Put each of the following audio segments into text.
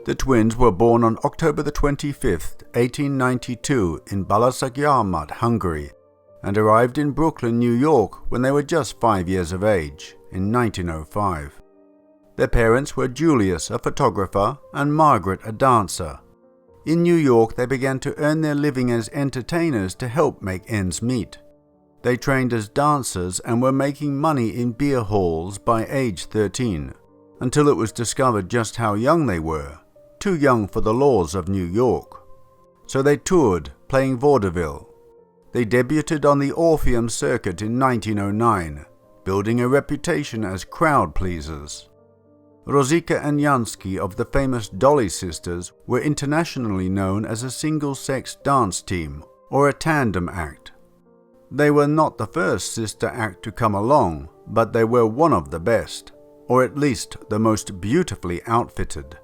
The twins were born on October the 25th, 1892 in Balasagyarmat, Hungary, and arrived in Brooklyn, New York when they were just 5 years of age, in 1905. Their parents were Julius, a photographer, and Margaret, a dancer. In New York, they began to earn their living as entertainers to help make ends meet. They trained as dancers and were making money in beer halls by age 13, until it was discovered just how young they were, too young for the laws of New York. So they toured, playing vaudeville. They debuted on the Orpheum circuit in 1909, building a reputation as crowd pleasers. Rosika and Jansky of the famous Dolly Sisters were internationally known as a single-sex dance team, or a tandem act. They were not the first sister act to come along, but they were one of the best, or at least the most beautifully outfitted.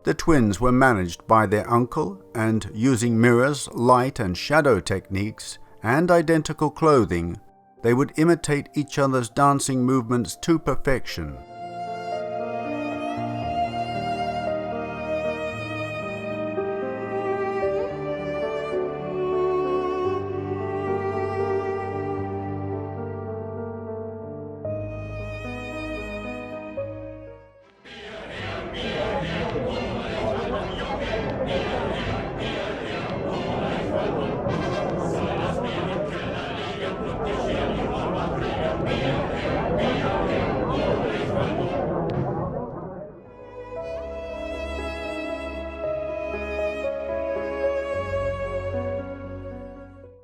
The twins were managed by their uncle, and using mirrors, light and shadow techniques, and identical clothing, they would imitate each other's dancing movements to perfection.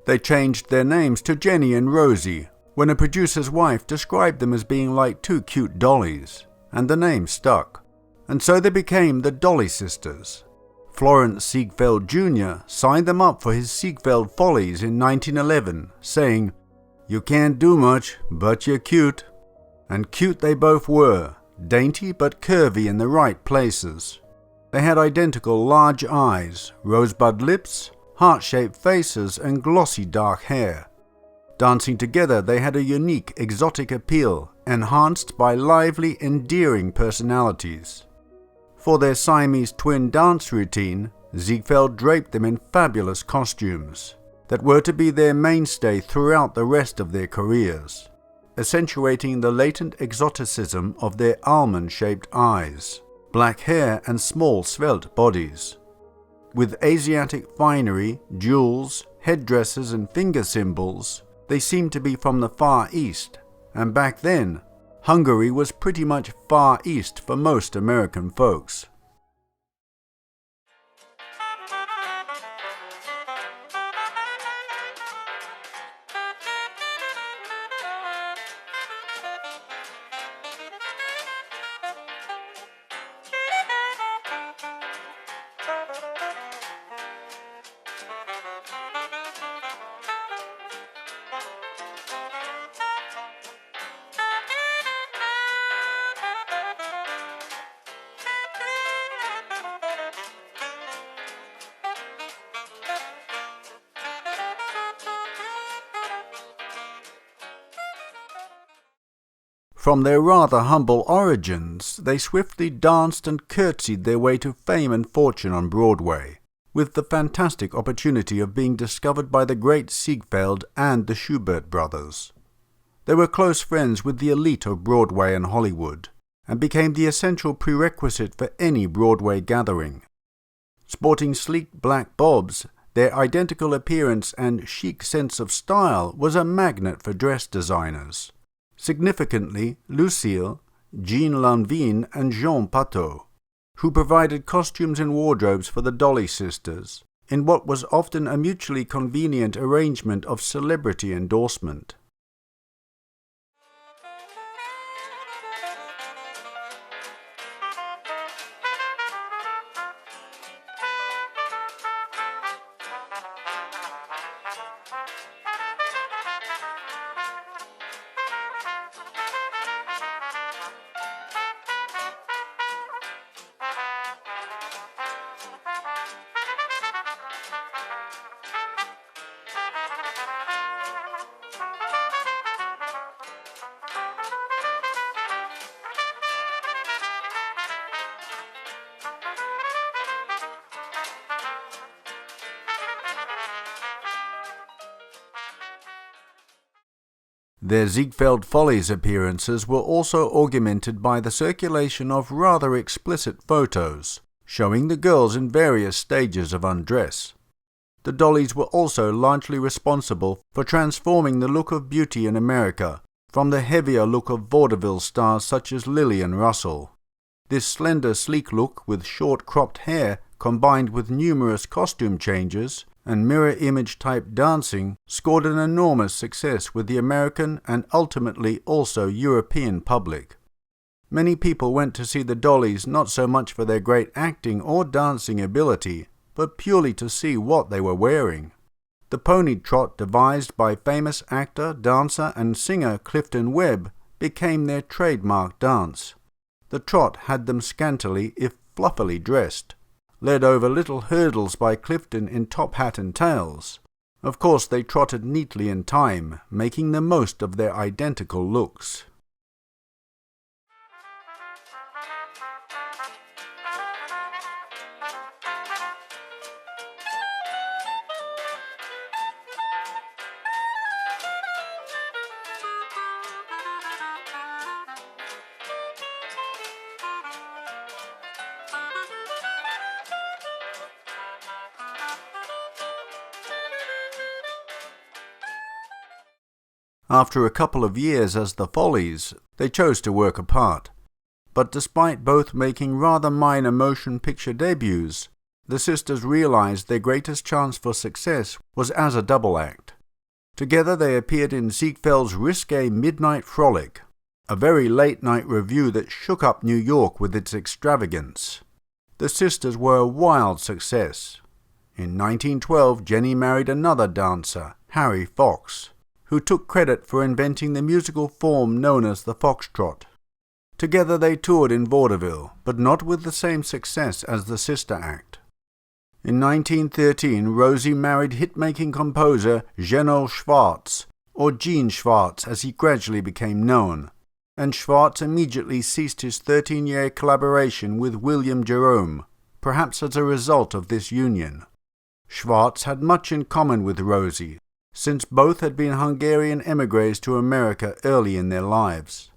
They changed their names to Jenny and Rosie when a producer's wife described them as being like two cute dollies, and the name stuck. And so they became the Dolly Sisters. Florence Ziegfeld Jr. signed them up for his Ziegfeld Follies in 1911, saying, "You can't do much, but you're cute." And cute they both were, dainty but curvy in the right places. They had identical large eyes, rosebud lips, heart-shaped faces and glossy dark hair. Dancing together they had a unique exotic appeal, enhanced by lively, endearing personalities. For their Siamese twin dance routine, Ziegfeld draped them in fabulous costumes that were to be their mainstay throughout the rest of their careers, accentuating the latent exoticism of their almond-shaped eyes, black hair and small svelte bodies. With Asiatic finery, jewels, headdresses and finger symbols, they seemed to be from the Far East, and back then, Hungary was pretty much Far East for most American folks. From their rather humble origins, they swiftly danced and curtsied their way to fame and fortune on Broadway, with the fantastic opportunity of being discovered by the great Ziegfeld and the Schubert brothers. They were close friends with the elite of Broadway and Hollywood, and became the essential prerequisite for any Broadway gathering. Sporting sleek black bobs, their identical appearance and chic sense of style was a magnet for dress designers. Significantly, Lucille, Jean Lanvin and Jean Pateau, who provided costumes and wardrobes for the Dolly Sisters, in what was often a mutually convenient arrangement of celebrity endorsement. Their Ziegfeld Follies appearances were also augmented by the circulation of rather explicit photos, showing the girls in various stages of undress. The Dollies were also largely responsible for transforming the look of beauty in America from the heavier look of vaudeville stars such as Lillian Russell. This slender, sleek look with short cropped hair, combined with numerous costume changes and mirror image type dancing, scored an enormous success with the American and ultimately also European public. Many people went to see the Dollies not so much for their great acting or dancing ability, but purely to see what they were wearing. The pony trot devised by famous actor, dancer and singer Clifton Webb became their trademark dance. The trot had them scantily, if fluffily dressed, led over little hurdles by Clifton in top hat and tails. Of course they trotted neatly in time, making the most of their identical looks. After a couple of years as the Follies, they chose to work apart. But despite both making rather minor motion picture debuts, the sisters realized their greatest chance for success was as a double act. Together they appeared in Ziegfeld's risque Midnight Frolic, a very late-night revue that shook up New York with its extravagance. The sisters were a wild success. In 1912, Jenny married another dancer, Harry Fox, who took credit for inventing the musical form known as the foxtrot. Together they toured in vaudeville, but not with the same success as the sister act. In 1913, Rosie married hit-making composer Zeno Schwartz, or Gene Schwartz as he gradually became known, and Schwartz immediately ceased his 13-year collaboration with William Jerome, perhaps as a result of this union. Schwartz had much in common with Rosie, since both had been Hungarian émigrés to America early in their lives.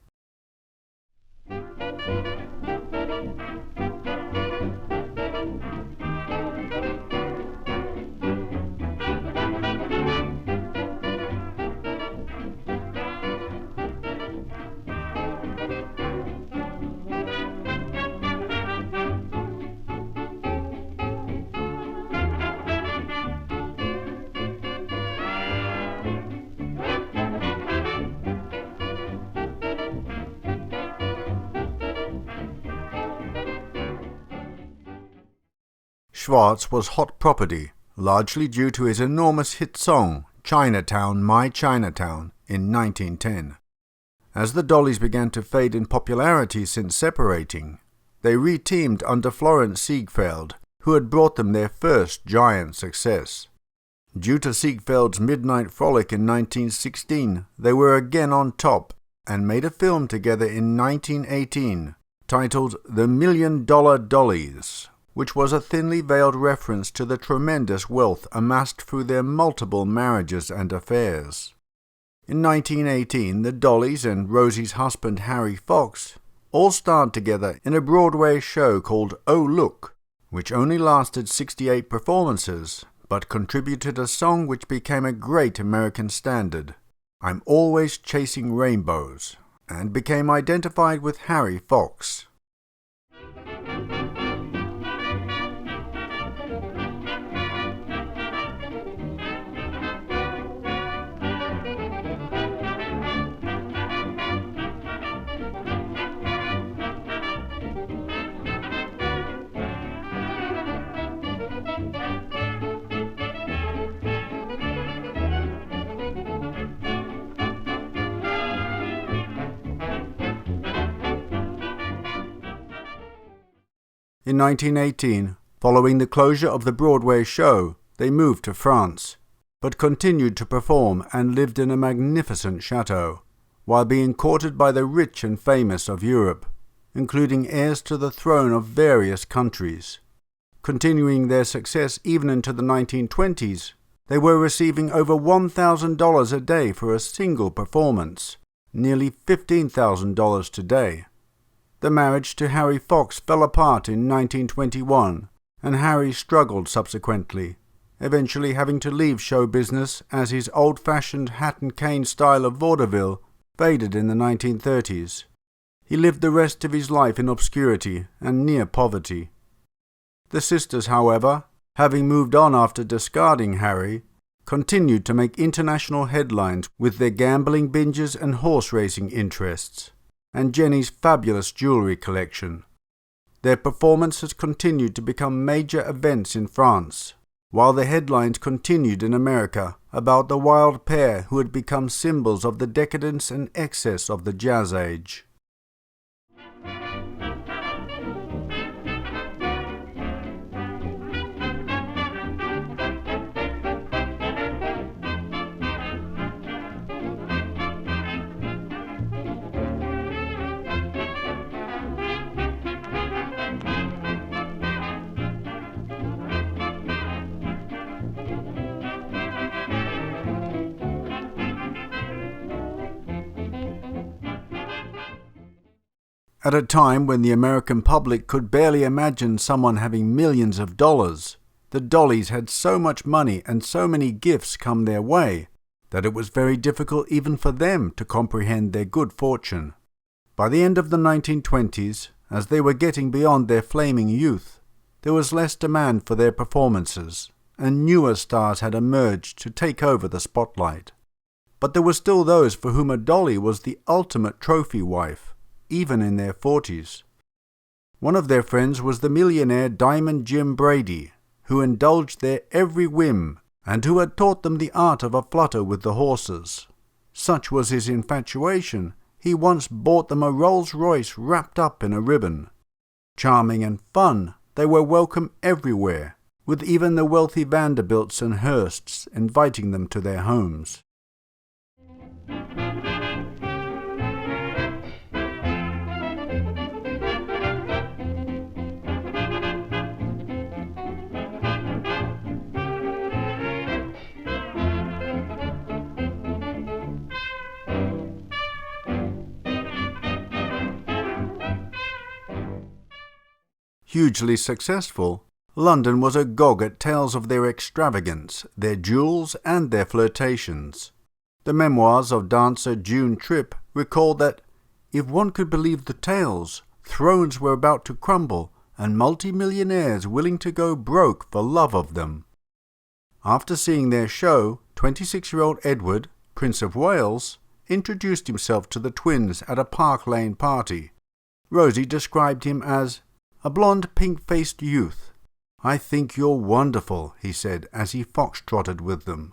Schwartz was hot property, largely due to his enormous hit song, Chinatown, My Chinatown, in 1910. As the Dollies began to fade in popularity since separating, they re-teamed under Florence Ziegfeld, who had brought them their first giant success. Due to Ziegfeld's Midnight Frolic in 1916, they were again on top and made a film together in 1918 titled The $1 Million Dollies, which was a thinly veiled reference to the tremendous wealth amassed through their multiple marriages and affairs. In 1918, the Dollies and Rosie's husband Harry Fox all starred together in a Broadway show called Oh Look, which only lasted 68 performances, but contributed a song which became a great American standard, I'm Always Chasing Rainbows, and became identified with Harry Fox. In 1918, following the closure of the Broadway show, they moved to France, but continued to perform and lived in a magnificent chateau, while being courted by the rich and famous of Europe, including heirs to the throne of various countries. Continuing their success even into the 1920s, They were receiving over $1,000 a day for a single performance, nearly $15,000 today. The marriage to Harry Fox fell apart in 1921, and Harry struggled subsequently, eventually having to leave show business as his old-fashioned hat and cane style of vaudeville faded in the 1930s. He lived the rest of his life in obscurity and near poverty. The sisters, however, having moved on after discarding Harry, continued to make international headlines with their gambling binges and horse racing interests, and Jenny's fabulous jewellery collection. Their performances continued to become major events in France, while the headlines continued in America about the wild pair who had become symbols of the decadence and excess of the jazz age. At a time when the American public could barely imagine someone having millions of dollars, the Dollys had so much money and so many gifts come their way that it was very difficult even for them to comprehend their good fortune. By the end of the 1920s, as they were getting beyond their flaming youth, there was less demand for their performances, and newer stars had emerged to take over the spotlight. But there were still those for whom a Dolly was the ultimate trophy wife, even in their 40s. One of their friends was the millionaire Diamond Jim Brady, who indulged their every whim and who had taught them the art of a flutter with the horses. Such was his infatuation, he once bought them a Rolls-Royce wrapped up in a ribbon. Charming and fun, they were welcome everywhere, with even the wealthy Vanderbilts and Hearsts inviting them to their homes. Hugely successful, London was agog at tales of their extravagance, their jewels, and their flirtations. The memoirs of dancer June Tripp recalled that, if one could believe the tales, thrones were about to crumble and multi-millionaires willing to go broke for love of them. After seeing their show, 26-year-old Edward, Prince of Wales, introduced himself to the twins at a Park Lane party. Rosie described him as a blonde, pink-faced youth. "I think you're wonderful," he said as he foxtrotted with them.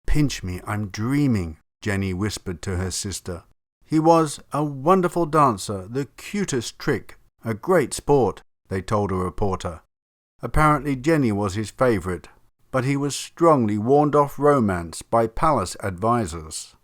"Pinch me, I'm dreaming," Jenny whispered to her sister. He was a wonderful dancer, the cutest trick, a great sport, they told a reporter. Apparently Jenny was his favourite, but he was strongly warned off romance by palace advisers.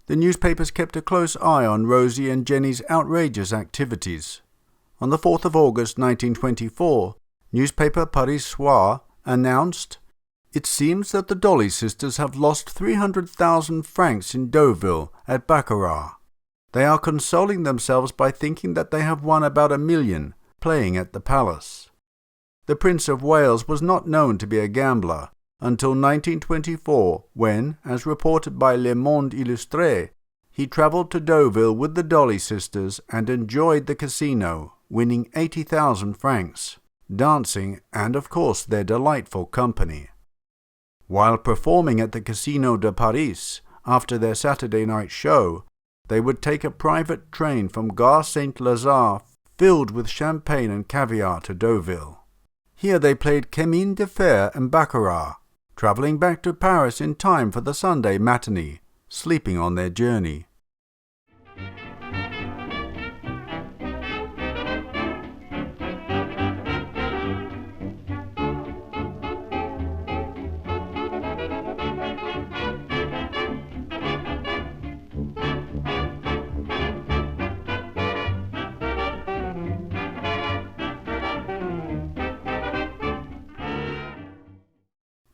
The newspapers kept a close eye on Rosie and Jenny's outrageous activities. On the 4th of August 1924, newspaper Paris Soir announced, "It seems that the Dolly sisters have lost 300,000 francs in Deauville at baccarat. They are consoling themselves by thinking that they have won about $1 million playing at the palace." The Prince of Wales was not known to be a gambler until 1924, when, as reported by Le Monde Illustré, he travelled to Deauville with the Dolly sisters and enjoyed the casino, winning 80,000 francs, dancing and of course their delightful company. While performing at the Casino de Paris after their Saturday night show, they would take a private train from Gare Saint-Lazare filled with champagne and caviar to Deauville. Here they played Chemin de Fer and baccarat, travelling back to Paris in time for the Sunday matinee, sleeping on their journey.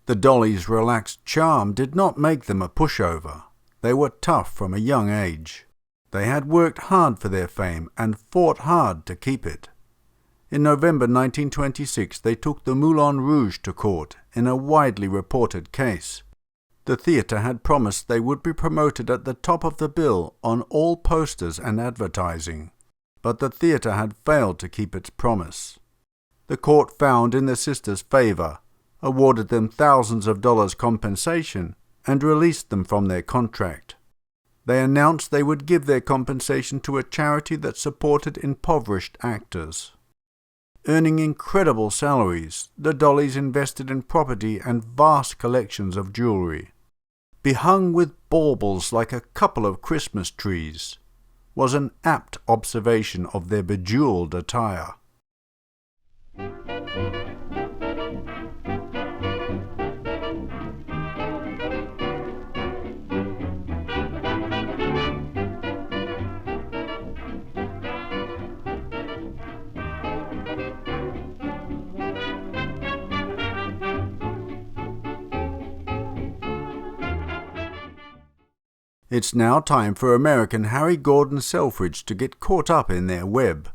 The Dollies' relaxed charm did not make them a pushover. They were tough from a young age. They had worked hard for their fame and fought hard to keep it. In November 1926 they took the Moulin Rouge to court in a widely reported case. The theatre had promised they would be promoted at the top of the bill on all posters and advertising, but the theatre had failed to keep its promise. The court found in the sisters' favour, awarded them thousands of dollars compensation, and released them from their contract. They announced they would give their compensation to a charity that supported impoverished actors. Earning incredible salaries, the Dollies invested in property and vast collections of jewellery. Behung with baubles like a couple of Christmas trees, was an apt observation of their bejewelled attire. It's now time for American Harry Gordon Selfridge to get caught up in their web.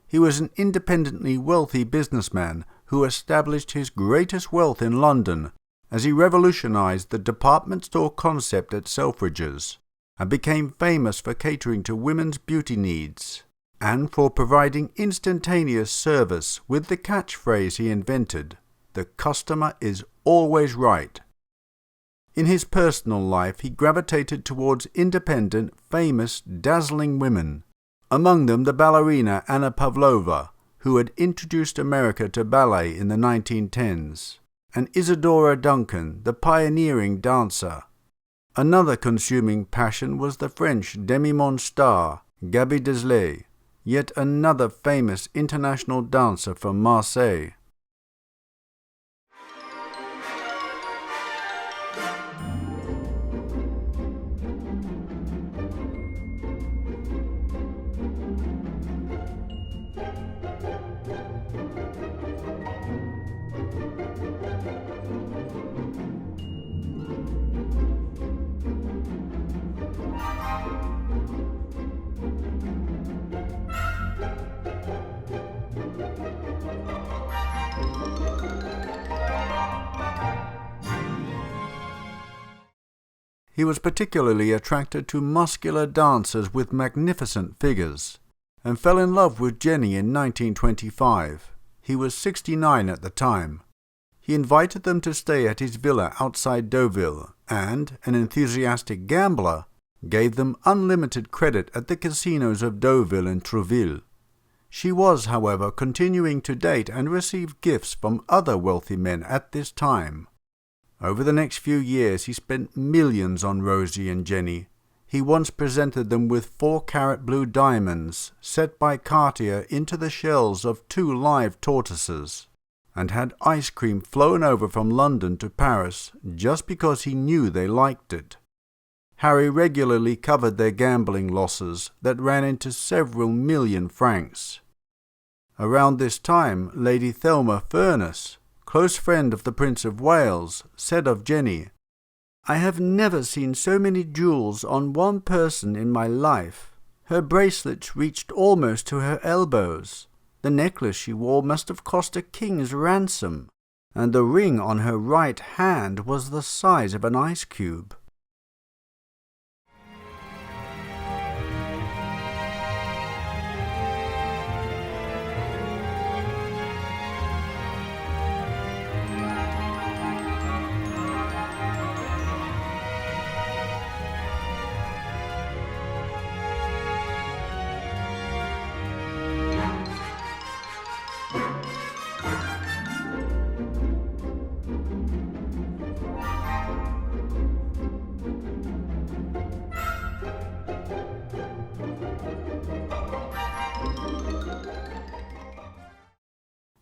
He was an independently wealthy businessman who established his greatest wealth in London as he revolutionized the department store concept at Selfridges and became famous for catering to women's beauty needs and for providing instantaneous service with the catchphrase he invented, "The customer is always right." In his personal life, he gravitated towards independent, famous, dazzling women, among them the ballerina Anna Pavlova, who had introduced America to ballet in the 1910s, and Isadora Duncan, the pioneering dancer. Another consuming passion was the French demi-monde star, Gaby Deslay, yet another famous international dancer from Marseille. He was particularly attracted to muscular dancers with magnificent figures, and fell in love with Jenny in 1925. He was 69 at the time. He invited them to stay at his villa outside Deauville, and, an enthusiastic gambler, gave them unlimited credit at the casinos of Deauville and Trouville. She was, however, continuing to date and receive gifts from other wealthy men at this time. Over the next few years he spent millions on Rosie and Jenny. He once presented them with 4-carat blue diamonds set by Cartier into the shells of 2 live tortoises, and had ice cream flown over from London to Paris just because he knew they liked it. Harry regularly covered their gambling losses that ran into several million francs. Around this time, Lady Thelma Furness, close friend of the Prince of Wales, said of Jenny, "I have never seen so many jewels on one person in my life. Her bracelets reached almost to her elbows. The necklace she wore must have cost a king's ransom, and the ring on her right hand was the size of an ice cube."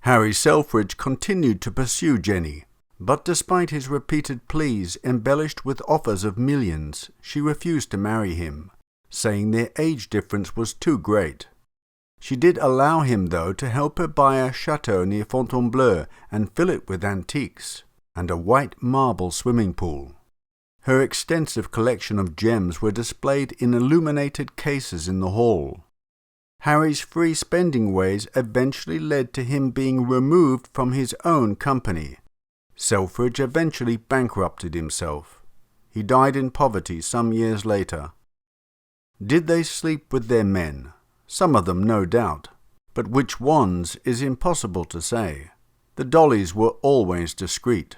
Harry Selfridge continued to pursue Jenny, but despite his repeated pleas embellished with offers of millions, she refused to marry him, saying their age difference was too great. She did allow him, though, to help her buy a chateau near Fontainebleau and fill it with antiques, and a white marble swimming pool. Her extensive collection of gems were displayed in illuminated cases in the hall. Harry's free spending ways eventually led to him being removed from his own company. Selfridge eventually bankrupted himself. He died in poverty some years later. Did they sleep with their men? Some of them, no doubt, but which ones is impossible to say. The Dollys were always discreet.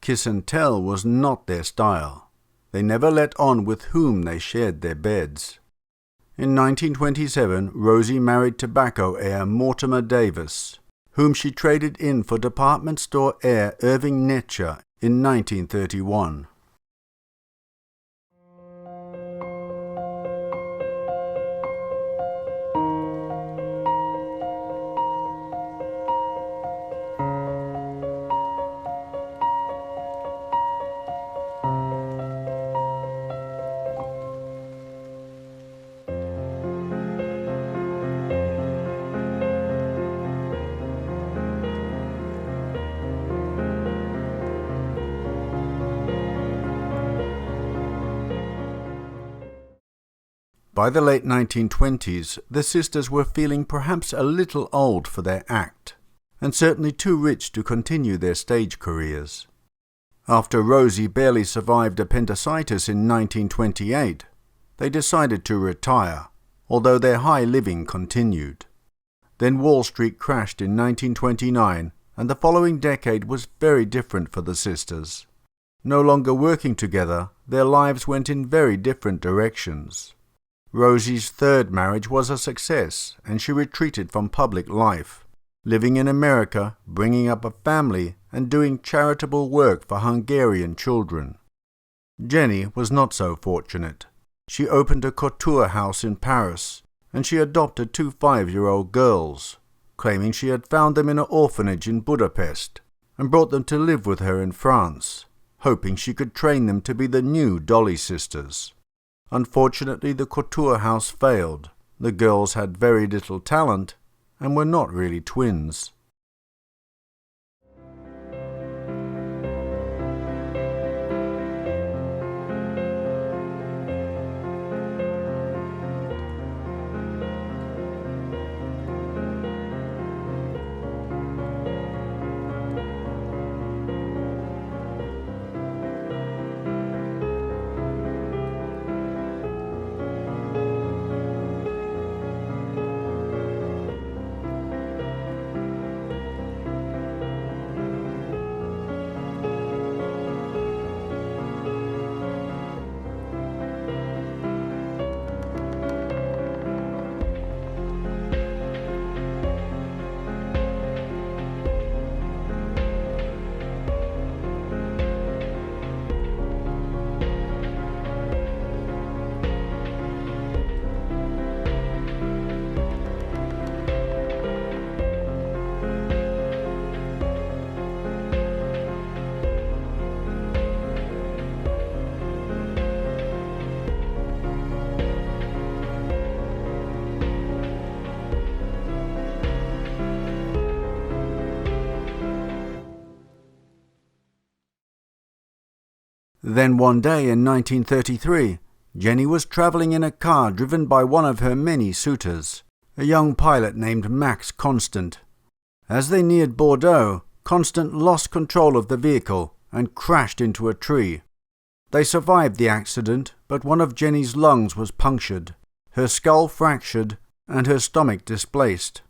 Kiss and tell was not their style. They never let on with whom they shared their beds. In 1927, Rosie married tobacco heir Mortimer Davis, whom she traded in for department store heir Irving Netcher in 1931. By the late 1920s, the sisters were feeling perhaps a little old for their act, and certainly too rich to continue their stage careers. After Rosie barely survived appendicitis in 1928, they decided to retire, although their high living continued. Then Wall Street crashed in 1929, and the following decade was very different for the sisters. No longer working together, their lives went in very different directions. Rosie's third marriage was a success, and she retreated from public life, living in America, bringing up a family, and doing charitable work for Hungarian children. Jenny was not so fortunate. She opened a couture house in Paris, and she adopted 2 5-year-old girls, claiming she had found them in an orphanage in Budapest, and brought them to live with her in France, hoping she could train them to be the new Dolly sisters. Unfortunately, the couture house failed. The girls had very little talent and were not really twins. Then one day in 1933, Jenny was traveling in a car driven by one of her many suitors, a young pilot named Max Constant. As they neared Bordeaux, Constant lost control of the vehicle and crashed into a tree. They survived the accident, but one of Jenny's lungs was punctured, her skull fractured, and her stomach displaced.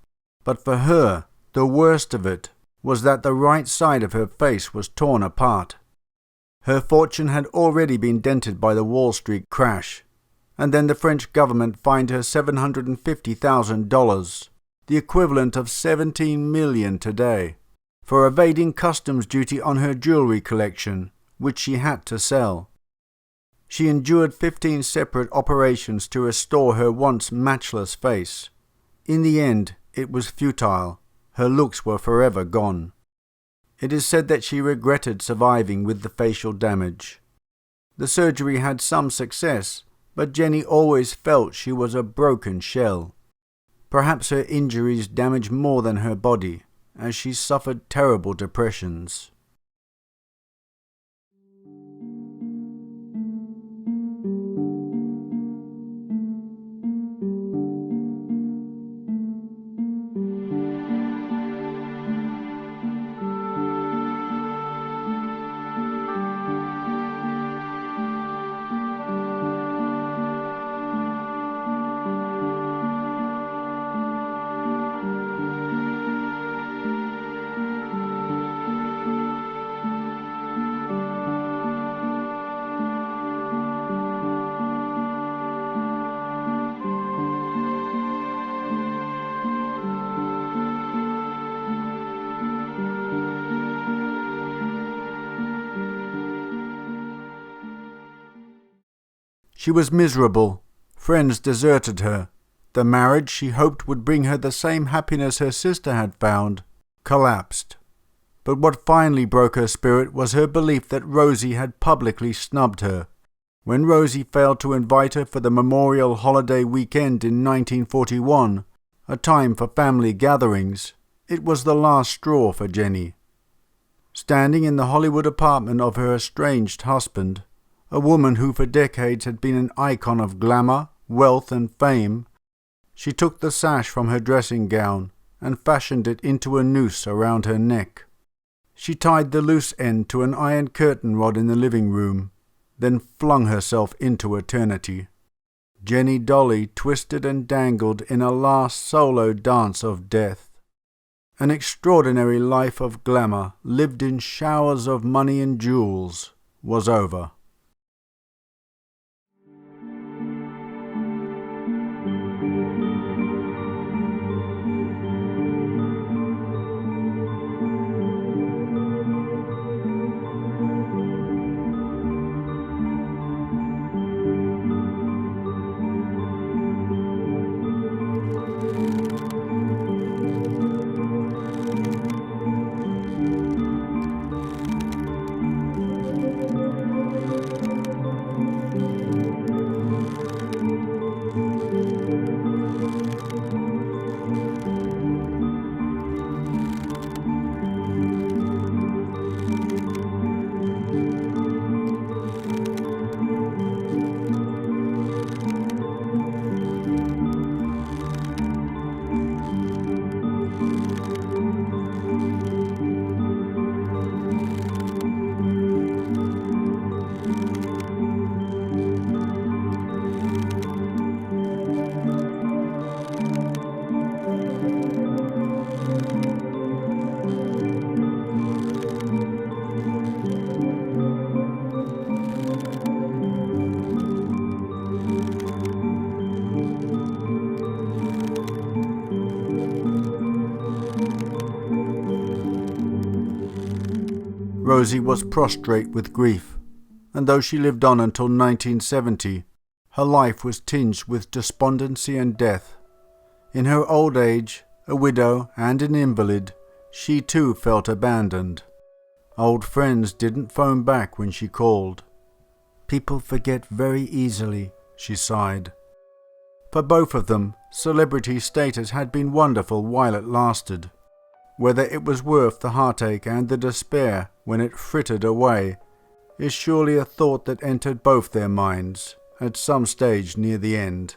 But for her, the worst of it was that the right side of her face was torn apart. Her fortune had already been dented by the Wall Street crash, and then the French government fined her $750,000, the equivalent of $17 million today, for evading customs duty on her jewelry collection, which she had to sell. She endured 15 separate operations to restore her once matchless face. In the end, it was futile. Her looks were forever gone. It is said that she regretted surviving with the facial damage. The surgery had some success, but Jenny always felt she was a broken shell. Perhaps her injuries damaged more than her body, as she suffered terrible depressions. She was miserable. Friends deserted her. The marriage she hoped would bring her the same happiness her sister had found collapsed. But what finally broke her spirit was her belief that Rosie had publicly snubbed her. When Rosie failed to invite her for the Memorial Holiday weekend in 1941, a time for family gatherings, it was the last straw for Jenny. Standing in the Hollywood apartment of her estranged husband, a woman who for decades had been an icon of glamour, wealth and fame, she took the sash from her dressing gown and fashioned it into a noose around her neck. She tied the loose end to an iron curtain rod in the living room, then flung herself into eternity. Jenny Dolly twisted and dangled in a last solo dance of death. An extraordinary life of glamour, lived in showers of money and jewels, was over. Rosie was prostrate with grief, and though she lived on until 1970, her life was tinged with despondency and death. In her old age, a widow and an invalid, she too felt abandoned. Old friends didn't phone back when she called. "People forget very easily," she sighed. For both of them, celebrity status had been wonderful while it lasted. Whether it was worth the heartache and the despair when it frittered away is surely a thought that entered both their minds at some stage near the end.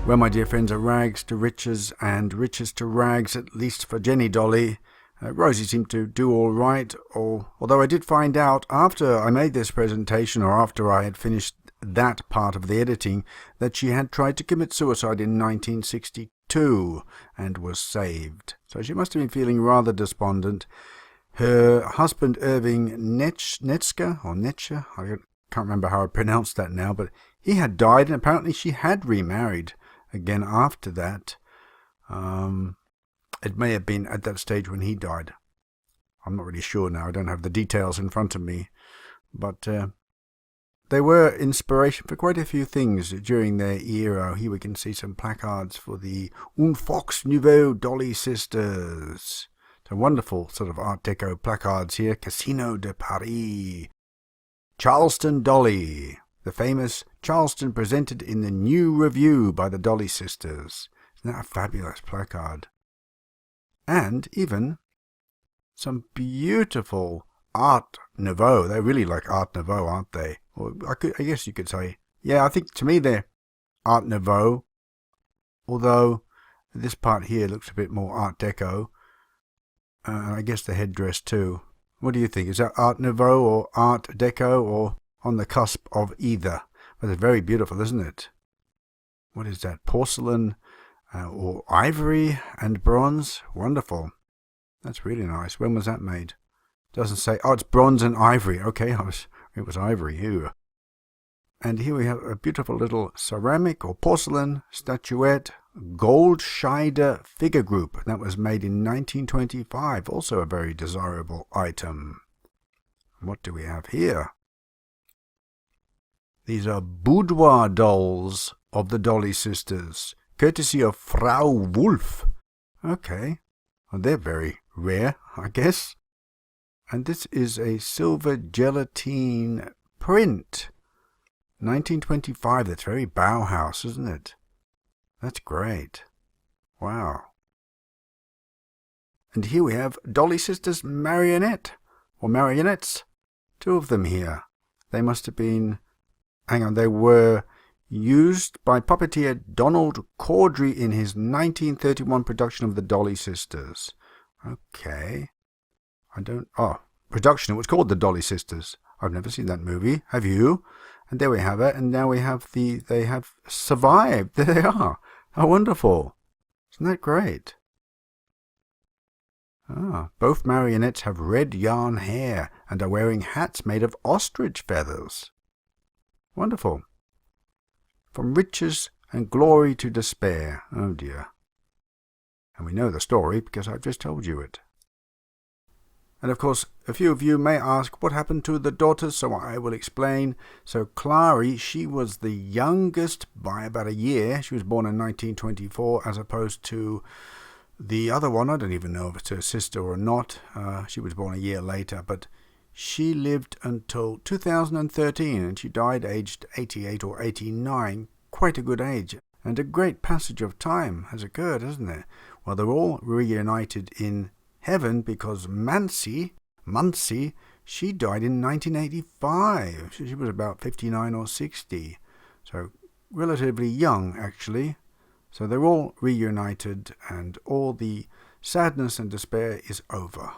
Well, my dear friends, rags to riches and riches to rags, at least for Jenny Dolly. Rosie seemed to do all right, although I did find out after I made this presentation, or after I had finished that part of the editing, that she had tried to commit suicide in 1962 and was saved. So she must have been feeling rather despondent. Her husband, Irving Netzer, I can't remember how I pronounced that now, but he had died, and apparently she had remarried again after that. It may have been at that stage when he died. I'm not really sure now. I don't have the details in front of me. But they were inspiration for quite a few things during their era. Here we can see some placards for the Un Fox Nouveau Dolly Sisters. So wonderful sort of Art Deco placards here. Casino de Paris. Charleston Dolly. The famous Charleston presented in the New Review by the Dolly Sisters. Isn't that a fabulous placard? And even some beautiful Art Nouveau. They're really like Art Nouveau, aren't they? Or I guess you could say. Yeah, I think to me they're Art Nouveau. Although this part here looks a bit more Art Deco. And I guess the headdress too. What do you think? Is that Art Nouveau or Art Deco or on the cusp of either? But it's very beautiful, isn't it? What is that? Porcelain or ivory and bronze? Wonderful. That's really nice. When was that made? Doesn't say. Oh, it's bronze and ivory. Okay, it was ivory. Ew. And here we have a beautiful little ceramic or porcelain statuette Goldscheider figure group. That was made in 1925. Also a very desirable item. What do we have here? These are boudoir dolls of the Dolly Sisters, courtesy of Frau Wolf. Okay. Well, they're very rare, I guess. And this is a silver gelatine print. 1925. That's very Bauhaus, isn't it? That's great. Wow. And here we have Dolly Sisters marionette, or marionettes. Two of them here. They must have been, they were used by puppeteer Donald Caudry in his 1931 production of the Dolly Sisters. Okay. Production, it was called the Dolly Sisters. I've never seen that movie. Have you? And there we have it. And now we have they have survived. There they are. How wonderful. Isn't that great? Both marionettes have red yarn hair and are wearing hats made of ostrich feathers. Wonderful. From riches and glory to despair. Oh dear. And we know the story because I've just told you it. And of course, a few of you may ask what happened to the daughters, so I will explain. So Clary, she was the youngest by about a year. She was born in 1924, as opposed to the other one. I don't even know if it's her sister or not. She was born a year later, but she lived until 2013, and she died aged 88 or 89. Quite a good age, and a great passage of time has occurred, hasn't there? Well, they're all reunited in heaven because Muncie, she died in 1985. She was about 59 or 60, so relatively young actually. So they're all reunited and all the sadness and despair is over.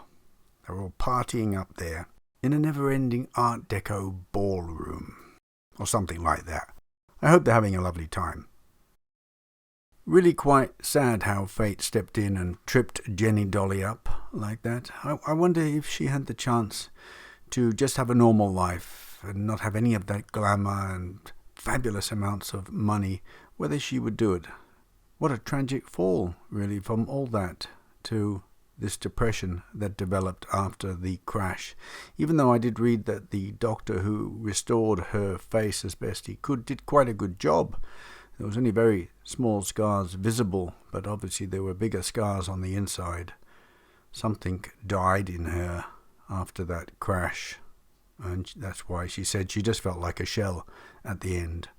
They're all partying up there in a never-ending Art Deco ballroom or something like that. I hope they're having a lovely time. Really quite sad how fate stepped in and tripped Jenny Dolly up like that. I wonder if she had the chance to just have a normal life and not have any of that glamour and fabulous amounts of money, whether she would do it. What a tragic fall, really, from all that to this depression that developed after the crash. Even though I did read that the doctor who restored her face as best he could did quite a good job. There was only very small scars visible, but obviously there were bigger scars on the inside. Something died in her after that crash, and that's why she said she just felt like a shell at the end.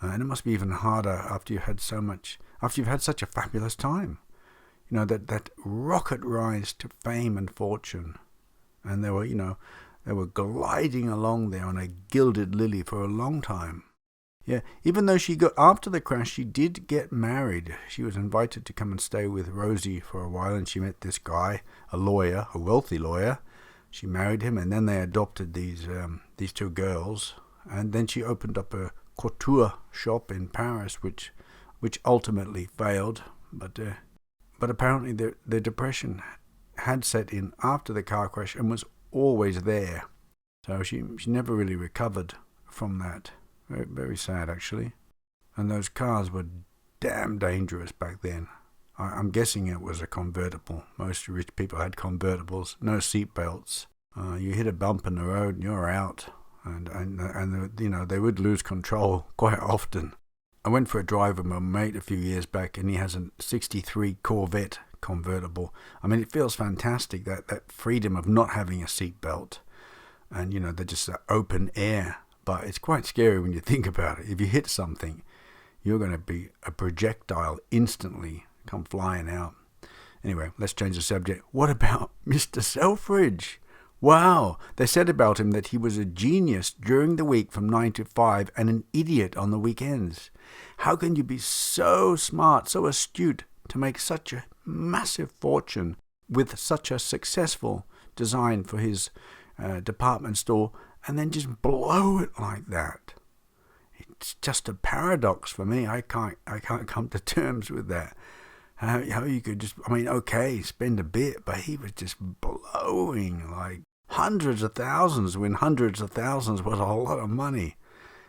And it must be even harder after you've had such a fabulous time. You know, that rocket rise to fame and fortune. And they were gliding along there on a gilded lily for a long time. Yeah, even though after the crash, she did get married. She was invited to come and stay with Rosie for a while, and she met this guy, a lawyer, a wealthy lawyer. She married him, and then they adopted these two girls. And then she opened up a couture shop in Paris, which ultimately failed. But apparently the depression had set in after the car crash and was always there. So she never really recovered from that. Very, very sad, actually. And those cars were damn dangerous back then. I'm guessing it was a convertible. Most rich people had convertibles, no seat belts. You hit a bump in the road and you're out. And they would lose control quite often. I went for a drive with my mate a few years back, and he has a 63 Corvette convertible. I mean, it feels fantastic, that freedom of not having a seat belt. And, they're just open air. but it's quite scary when you think about it. If you hit something, you're going to be a projectile instantly come flying out. Anyway, let's change the subject. What about Mr. Selfridge? Wow, they said about him that he was a genius during the week from 9 to 5 and an idiot on the weekends. How can you be so smart, so astute to make such a massive fortune with such a successful design for his department store and then just blow it like that? It's just a paradox for me. I can't come to terms with that. How you could just, okay, spend a bit, but he was just blowing like hundreds of thousands when hundreds of thousands was a whole lot of money.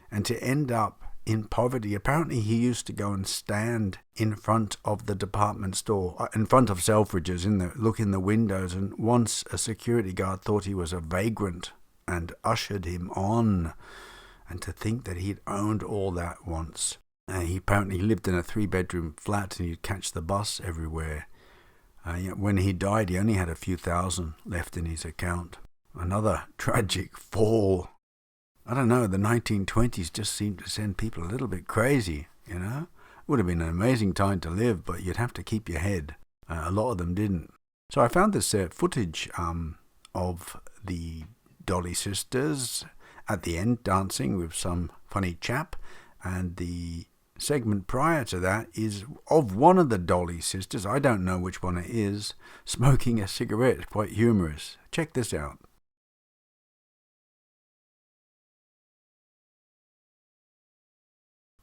And to end up in poverty, apparently he used to go and stand in front of the department store, in front of Selfridges, look in the windows, and once a security guard thought he was a vagrant and ushered him on. And to think that he'd owned all that once. He apparently lived in a 3-bedroom flat and he'd catch the bus everywhere. When he died, he only had a few thousand left in his account. Another tragic fall. I don't know, the 1920s just seemed to send people a little bit crazy, you know? It would have been an amazing time to live, but you'd have to keep your head. A lot of them didn't. So I found this footage of the Dolly sisters at the end dancing with some funny chap, and the segment prior to that is of one of the Dolly sisters, I don't know which one it is, smoking a cigarette. It's quite humorous. Check this out.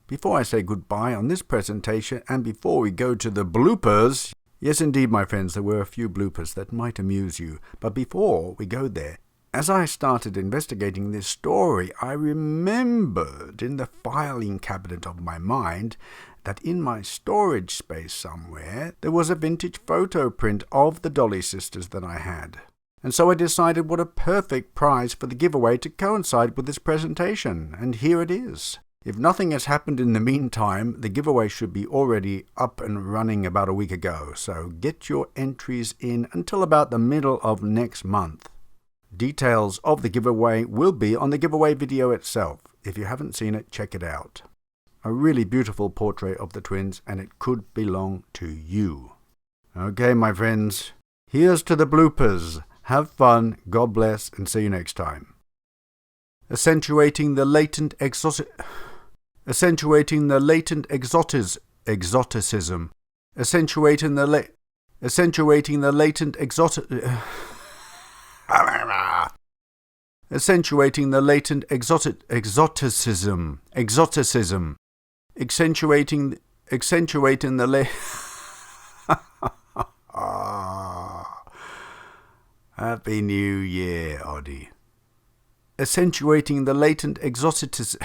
Before I say goodbye on this presentation, and before we go to the bloopers, yes indeed my friends, there were a few bloopers that might amuse you, but before we go there, as I started investigating this story, I remembered in the filing cabinet of my mind that in my storage space somewhere there was a vintage photo print of the Dolly sisters that I had. And so I decided what a perfect prize for the giveaway to coincide with this presentation, and here it is. If nothing has happened in the meantime, the giveaway should be already up and running about a week ago, so get your entries in until about the middle of next month. Details of the giveaway will be on the giveaway video itself. If you haven't seen it, check it out. A really beautiful portrait of the twins, and it could belong to you. Okay, my friends, here's to the bloopers. Have fun, God bless, and see you next time. Accentuating the latent exoticism. Accentuating the latent exoticism. Accentuating the latent exoticism. Accentuating the latent exoticism. Accentuating the Happy New Year, Oddie. Accentuating the latent exoticism.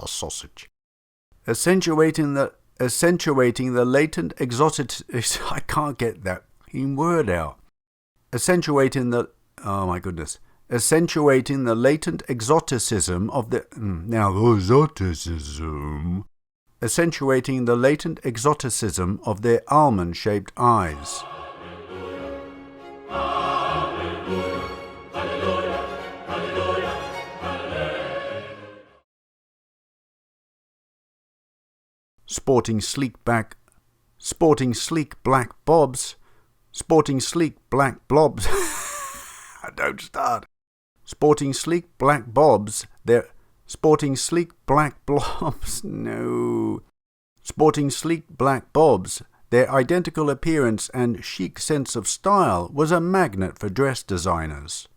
Sausage. Accentuating the latent exoticism. I can't get that word out. Accentuating the latent exoticism of the accentuating the latent exoticism of their almond-shaped eyes. Sporting sleek black bobs. Sporting sleek black blobs. Don't start. Sporting sleek black bobs. They're sporting sleek black blobs. No. Sporting sleek black bobs. Their identical appearance and chic sense of style was a magnet for dress designers.